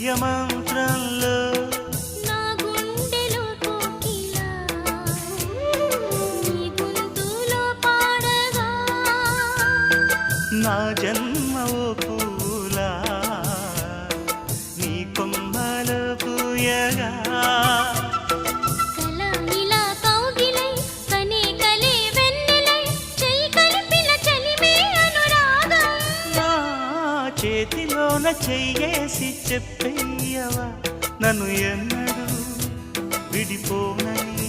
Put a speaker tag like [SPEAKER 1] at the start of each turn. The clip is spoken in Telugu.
[SPEAKER 1] ప్రియమంత్రంలో
[SPEAKER 2] నా గుండెలో కోకిల నీ గొంతులో పాడగా
[SPEAKER 1] నా జన్మ ఓ పూలా నీ కొమ్మలో పూయగా
[SPEAKER 2] కల ఇలా కౌగిలై కనే కలే వెన్నెలై చెయ్యి కలిపిన చలిమే అనురాగం
[SPEAKER 1] నా చేతిలోన చెయ్యేసి చెప్పేయవా నన్ను ఎన్నడూ విడిపోనని